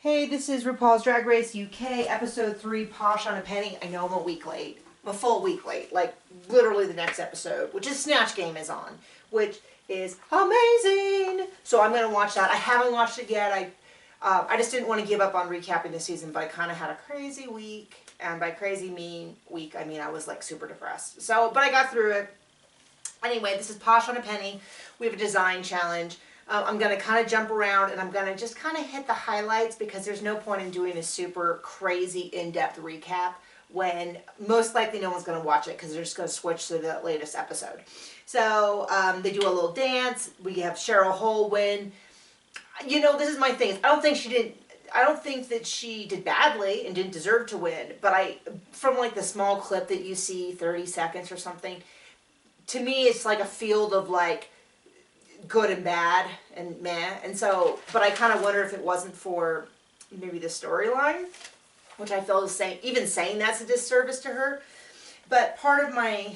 Hey, this is Rupaul's Drag Race UK, episode 3, Posh on a Penny. I know I'm a week late. I'm a full week late. Like, literally the next episode, which is Snatch Game is on, which is amazing. So I'm going to watch that. I haven't watched it yet. I just didn't want to give up on recapping the season, but I kind of had a crazy week. And by crazy week, I mean I was like super depressed. So, but I got through it. Anyway, this is Posh on a Penny. We have a design challenge. I'm going to kind of jump around and I'm going to just kind of hit the highlights because there's no point in doing a super crazy in-depth recap when most likely no one's going to watch it because they're just going to switch to the latest episode. So they do a little dance. We have Cheryl Hole win. You know, this is my thing. I don't think that she did badly and didn't deserve to win, but from like the small clip that you see, 30 seconds or something, to me it's like a field of like good and bad and meh. And so, but I kind of wonder if it wasn't for maybe the storyline, which I feel is even saying that's a disservice to her. But part of my,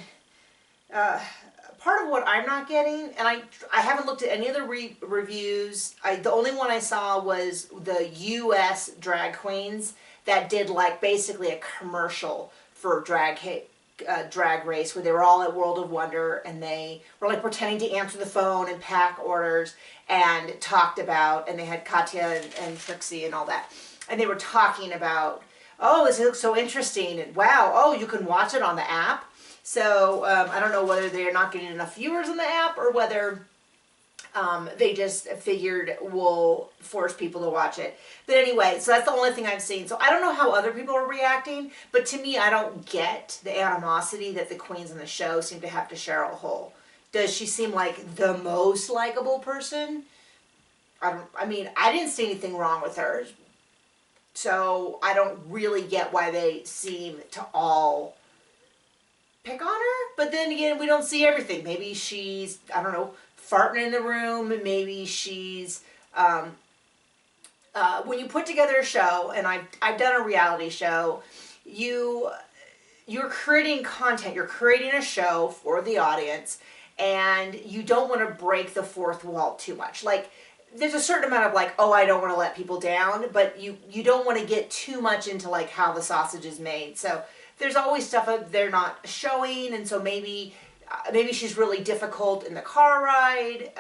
part of what I'm not getting, and I haven't looked at any of the reviews. The only one I saw was the U.S. drag queens that did like basically a commercial for drag race where they were all at World of Wonder and they were like pretending to answer the phone and pack orders and talked about, and they had Katya and Trixie and all that, and they were talking about, oh, this looks so interesting, and wow, oh, you can watch it on the app. So I don't know whether they're not getting enough viewers in the app or whether they just figured we'll force people to watch it. But anyway, so that's the only thing I've seen. So I don't know how other people are reacting, but to me, I don't get the animosity that the queens on the show seem to have to Cheryl Hole. Does she seem like the most likable person? I mean, I didn't see anything wrong with her. So I don't really get why they seem to all pick on her. But then again, we don't see everything. Maybe she's, I don't know, farting in the room. Maybe she's, when you put together a show, and I've done a reality show, you're creating content, you're creating a show for the audience, and you don't want to break the fourth wall too much. Like, there's a certain amount of like, oh, I don't want to let people down, but you don't want to get too much into like how the sausage is made. So there's always stuff they're not showing, and so maybe she's really difficult in the car ride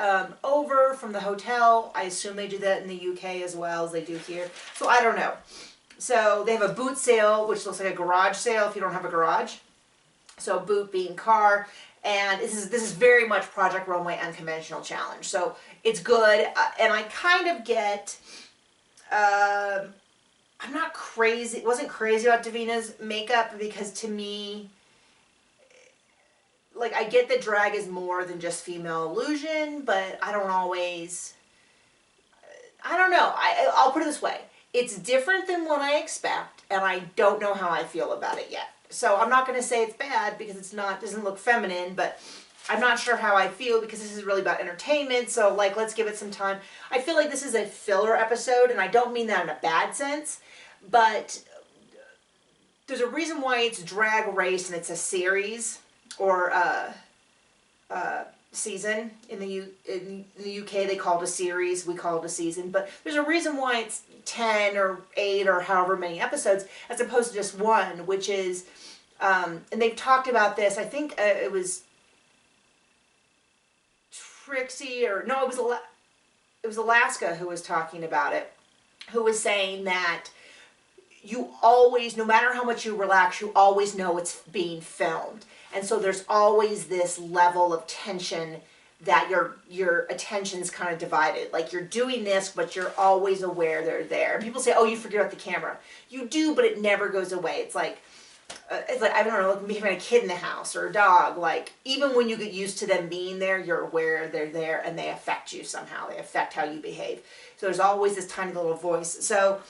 over from the hotel. I assume they do that in the UK as well as they do here. So I don't know. So they have a boot sale, which looks like a garage sale if you don't have a garage. So boot being car. And this is very much Project Runway Unconventional Challenge. So it's good. And I kind of get, I'm not crazy, wasn't crazy about Davina's makeup because to me, like, I get that drag is more than just female illusion, but I don't always, I don't know. I'll put it this way. It's different than what I expect, and I don't know how I feel about it yet. So I'm not going to say it's bad because it's not, doesn't look feminine, but I'm not sure how I feel because this is really about entertainment. So like, let's give it some time. I feel like this is a filler episode, and I don't mean that in a bad sense, but there's a reason why it's Drag Race and it's a series or season. In the UK they call it a series, we call it a season, but there's a reason why it's 10 or 8 or however many episodes as opposed to just one, which is and they've talked about this. I think it was Trixie, or no, it was Alaska who was talking about it, who was saying that you always, no matter how much you relax, you always know it's being filmed. And so there's always this level of tension that your attention's kind of divided. Like, you're doing this, but you're always aware they're there. And people say, oh, you forget about the camera. You do, but it never goes away. It's like, I don't know, like maybe having a kid in the house or a dog. Like, even when you get used to them being there, you're aware they're there and they affect you somehow. They affect how you behave. So there's always this tiny little voice. So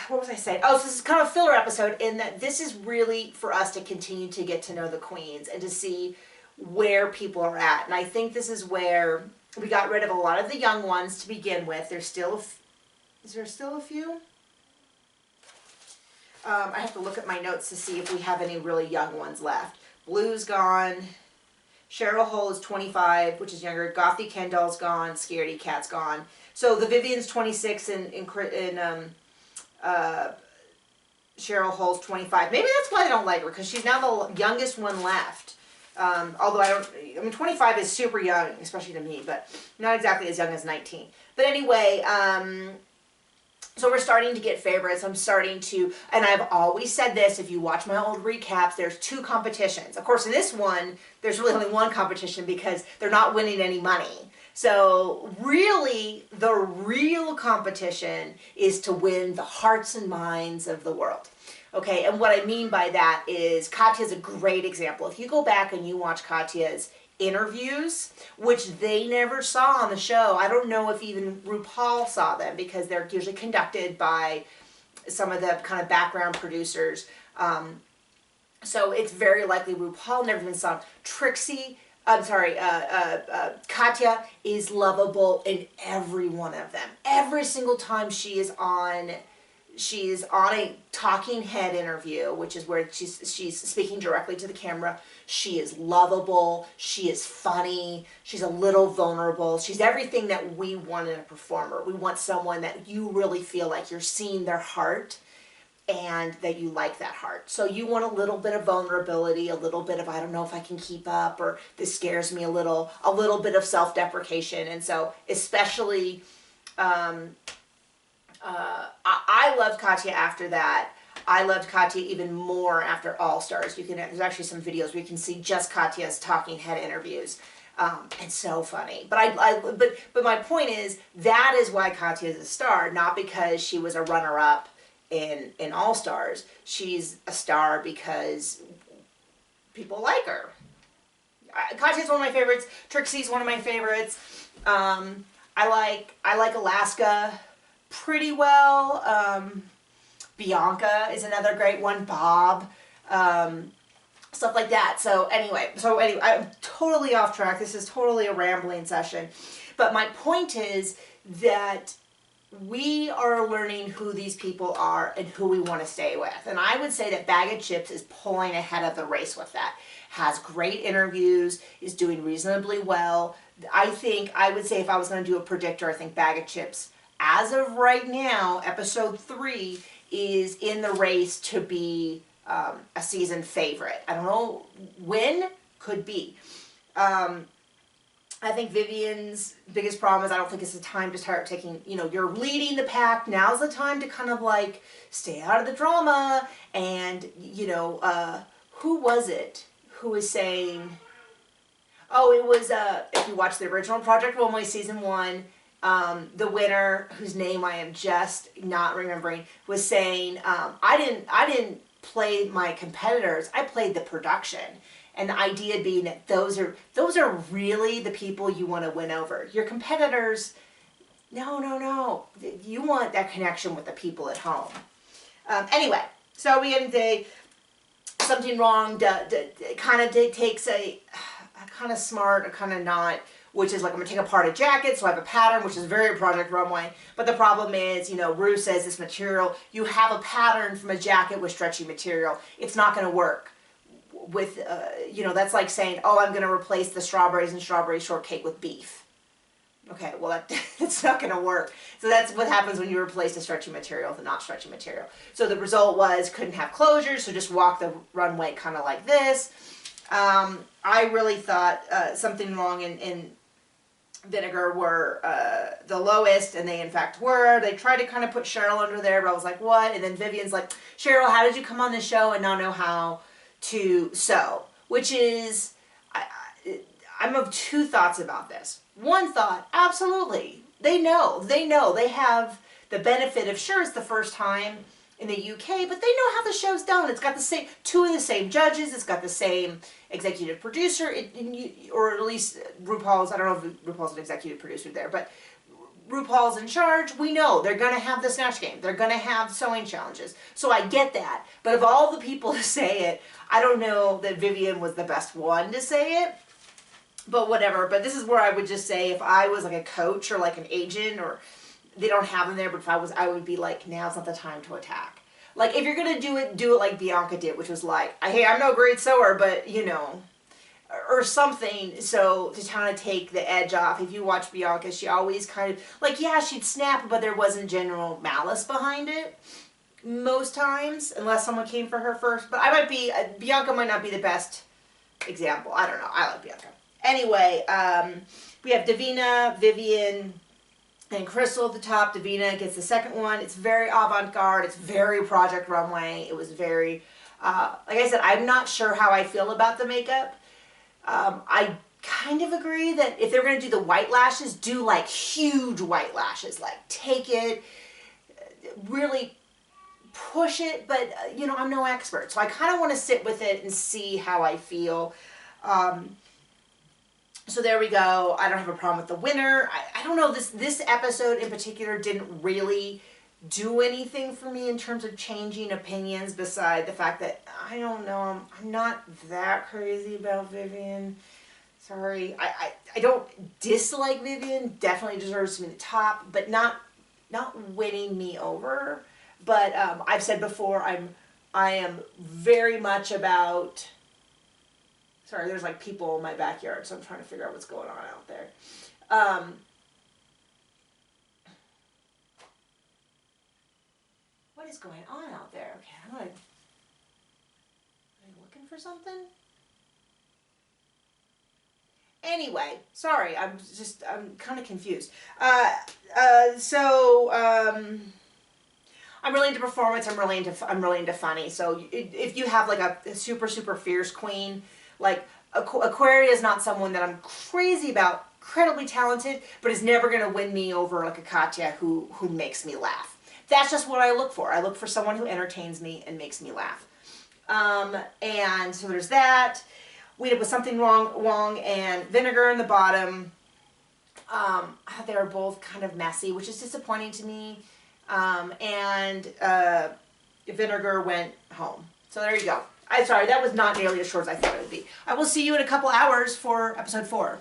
what was I saying? Oh, so this is kind of a filler episode in that this is really for us to continue to get to know the queens and to see where people are at. And I think this is where we got rid of a lot of the young ones to begin with. There's still, is there still a few? I have to look at my notes to see if we have any really young ones left. Blue's gone. Cheryl Hole is 25, which is younger. Gothy Kendall's gone. Scaredy Cat's gone. So the Vivian's 26 and Cheryl Hall's 25. Maybe that's why I don't like her, because she's now the youngest one left. Although I mean 25 is super young, especially to me, but not exactly as young as 19. But anyway, so we're starting to get favorites. I'm starting to, and I've always said this, if you watch my old recaps, there's 2 competitions. Of course, in this one, there's really only 1 competition because they're not winning any money. So really, the real competition is to win the hearts and minds of the world. Okay, and what I mean by that is Katya's a great example. If you go back and you watch Katya's interviews, which they never saw on the show, I don't know if even Rupaul saw them because they're usually conducted by some of the kind of background producers. So it's very likely Rupaul never even saw them. Katya is lovable in every one of them. Every single time she is on a talking head interview, which is where she's speaking directly to the camera. She is lovable, she is funny, she's a little vulnerable, she's everything that we want in a performer. We want someone that you really feel like you're seeing their heart and that you like that heart. So you want a little bit of vulnerability, a little bit of, I don't know if I can keep up, or this scares me a little bit of self-deprecation. And so especially, I loved Katya after that. I loved Katya even more after All Stars. There's actually some videos where you can see just Katya's talking head interviews. It's so funny. But but my point is, that is why Katya is a star, not because she was a runner-up in All Stars. She's a star because people like her. Katya's one of my favorites. Trixie's one of my favorites. I like Alaska pretty well. Bianca is another great one. Bob, stuff like that. So anyway, I'm totally off track. This is totally a rambling session. But my point is that we are learning who these people are and who we want to stay with. And I would say that Bag of Chips is pulling ahead of the race with that. Has great interviews, is doing reasonably well. I would say if I was going to do a predictor, I think Bag of Chips, as of right now, episode 3, is in the race to be a season favorite. I don't know when, could be. I think Vivian's biggest problem is I don't think it's the time to start taking, you're leading the pack. Now's the time to kind of like stay out of the drama. And, who was it who was saying, oh, it was, if you watch the original Project Runway season 1, the winner, whose name I am just not remembering, was saying, I didn't play my competitors, I played the production. And the idea being that those are really the people you want to win over. Your competitors, no. You want that connection with the people at home. Anyway, so we get into something wrong. Kind of takes a kind of smart, a kind of not, which is like, I'm going to take apart a jacket, so I have a pattern, which is very Project Runway. But the problem is, Rue says this material, you have a pattern from a jacket with stretchy material. It's not going to work. With, that's like saying, oh, I'm going to replace the strawberries and strawberry shortcake with beef. Okay, well, that's not going to work. So that's what happens when you replace the stretchy material with a not stretchy material. So the result was, couldn't have closures, so just walk the runway kind of like this. I really thought something wrong in Vinegar were the lowest, and they in fact were. They tried to kind of put Cheryl under there, but I was like, what? And then Vivian's like, Cheryl, how did you come on the show and not know how to sew? Which is, I'm of 2 thoughts about this. One thought, absolutely, they know, they have the benefit of, sure, it's the first time in the UK, but they know how the show's done. It's got the same, 2 of the same judges, it's got the same executive producer, or at least RuPaul's, I don't know if RuPaul's an executive producer there, but RuPaul's in charge. We know they're going to have the Snatch Game. They're going to have sewing challenges. So I get that. But of all the people to say it, I don't know that Vivian was the best one to say it. But whatever. But this is where I would just say, if I was like a coach or like an agent, or they don't have them there, but if I would be like, now's not the time to attack. Like, if you're going to do it like Bianca did, which was like, hey, I'm no great sewer, but, or something, so to kind of take the edge off. If you watch Bianca, she always kind of, like, yeah, she'd snap, but there wasn't general malice behind it most times, unless someone came for her first. But I might be, Bianca might not be the best example. I don't know. I like Bianca. Anyway, we have Davina, Vivian, and Crystal at the top. Davina gets the second one. It's very avant-garde. It's very Project Runway. It was very, like I said, I'm not sure how I feel about the makeup. I kind of agree that if they're going to do the white lashes, do like huge white lashes. Like take it, really push it, but you know, I'm no expert. So I kind of want to sit with it and see how I feel. So there we go. I don't have a problem with the winner. I don't know, this episode in particular didn't really do anything for me in terms of changing opinions, beside the fact that, I don't know, I'm not that crazy about Vivian. Sorry. I don't dislike Vivian. Definitely deserves to be the top, but not winning me over. But I've said before, I am very much about... Sorry, there's like people in my backyard, so I'm trying to figure out what's going on out there. What is going on out there? Okay, am I looking for something? Anyway, sorry, I'm kind of confused. I'm really into performance. I'm really into funny. So if you have like a super fierce queen, like Aquaria is not someone that I'm crazy about, incredibly talented, but is never going to win me over like a Katya who makes me laugh. That's just what I look for. I look for someone who entertains me and makes me laugh. And so there's that. We ended up with Something Wrong and Vinegar in the bottom. They were both kind of messy, which is disappointing to me. Vinegar went home. So there you go. I'm sorry, that was not nearly as short as I thought it would be. I will see you in a couple hours for episode 4.